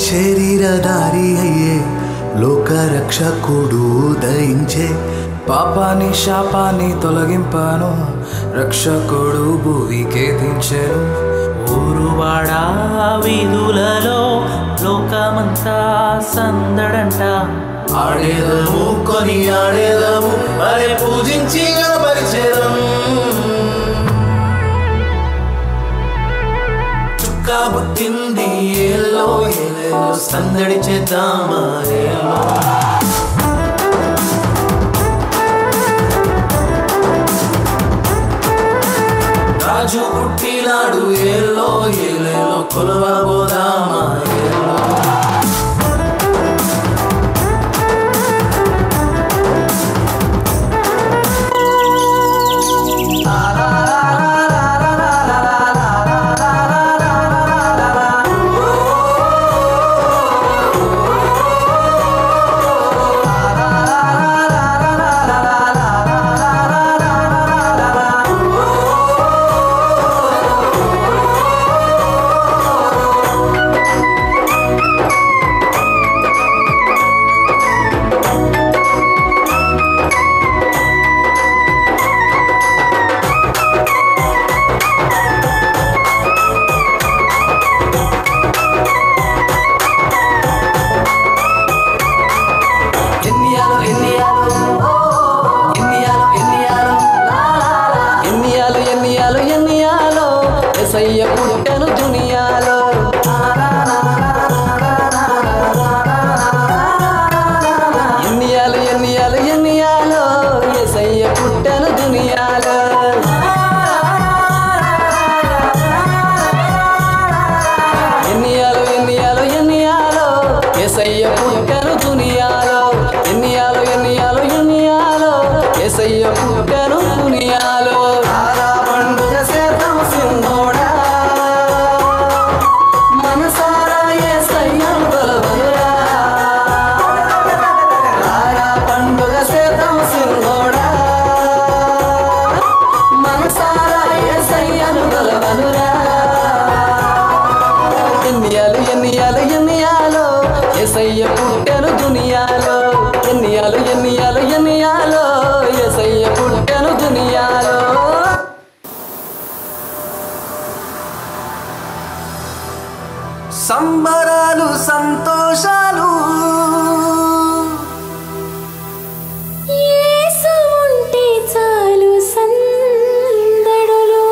శరీరధారి అయ్యే లోకరక్షకుడు ఉదయించే పాపాన్ని శాపాన్ని తొలగింపాను రక్షకుడు భూమికే దించెను ఊరువాడ వీధులలో లోకమంతా సందడంట ఆడేదము కొని ఆడేదము మరి పూజించి గణపరిచేదం చుక్కా పుట్టింది ఏలో ఏలేలో సందడి చేద్దామా ఏలో రాజు పుట్టినాడు ఏలో ఏలేలో కొలవబోదామా ఏలో పుట్టెను దునియాలో ఎన్నియాలు ఎన్నియాలు ఎన్నియాలో యేసయ్య పుట్టెను దునియాలో ఎన్నియాలు ఎన్నియాలు ఎన్నియాలో యేసయ్య పుట్టెను దునియాలో ఎన్నియాలు ఎన్నియాలు ఎన్నియాలో యేసయ్య పుట్టెను దునియాలో పండుగ చేద్దాం సింధోడా మనసారా యేసయ్యను కొలవనురా పండుగ చేద్దాం సింధోడా మనసారా యేసయ్యను కొలవనురా ఎన్నియాలు ఎన్నియాలు ఎన్నియాలో యేసయ్య పుట్టెను దునియాలో ఎన్నియాలు ఎన్నియాలు ఎన్నియాలో యేసయ్య పుట్టెను దునియాలో సంబరాలు సంతోషాలు యేసు ఉంటే చాలు సందడులు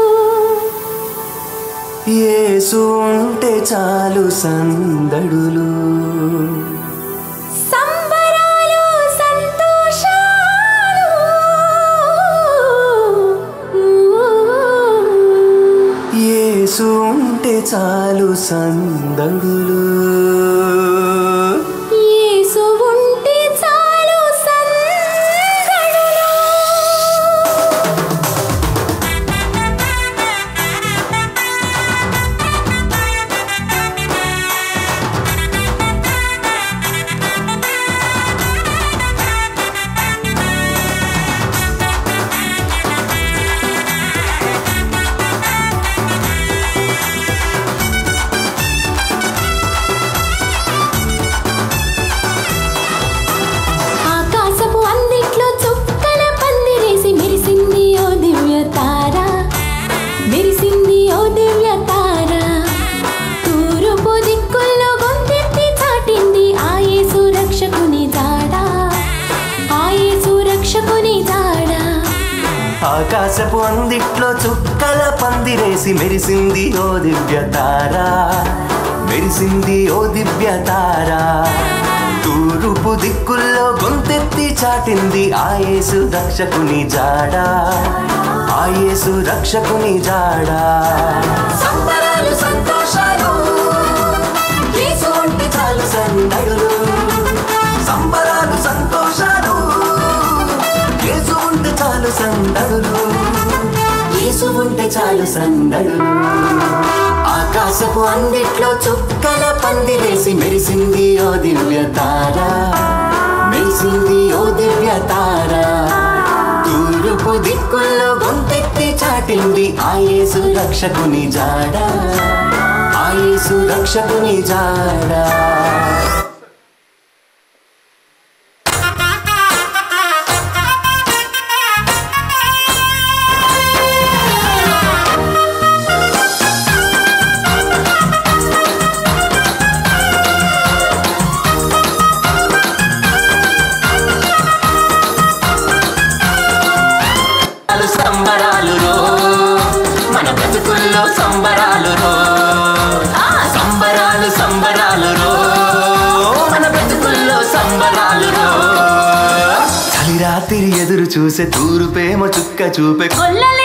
యేసు ఉంటే చాలు సందడులు సంబరాలు సంతోషాలు యేసు ఉంటే చాలు సందడులు యేసు ఉంటే చాలు సందడులు ఆకాశపు అందిట్లో చుక్కల పందిరేసి మెరిసింది ఓ దివ్య తార మెరిసింది ఓ దివ్య తార తూర్పు దిక్కుల్లో గొంతెత్తి చాటింది ఆ యేసు రక్షకుని జాడ ఆ యేసు రక్షకుని జాడ ఆకాశపు అందిట్లో చుక్కల పందిరేసి మెరిసింది ఓ దివ్య తార మెరిసింది ఓ దివ్య తార తూర్పు దిక్కుల్లో గొంతెత్తి చాటింది ఆ యేసు రక్షకుని జాడ ఆ యేసు రక్షకుని జాడ సంబరాలు సంతోషాలు యేసు ఉంటే చాలు సందడులు సంబరాలు సంతోషాలు యేసు ఉంటే చాలు సందడులు యేసు ఉంటే చాలు సందడులు ఆకాశపు అందిట్లో చుక్కల పందిరేసి మెరిసింది ఓ దివ్య తార మెరిసింది ఓ దివ్య తార తూర్పు దిక్కుల్లో గొంతెత్తి చాటింది ఆ యేసు రక్షకుని జాడ ఆ యేసు రక్షకుని జాడా సంబరాలు రో మన బ్రతుకుల్లో సంబరాలు రో సంబరాలు సంబరాలు రో మన బ్రతుకుల్లో సంబరాలు రో చలి రాత్రి ఎదురు చూసే తూరుపేమో చుక్క చూపే కొల్లలే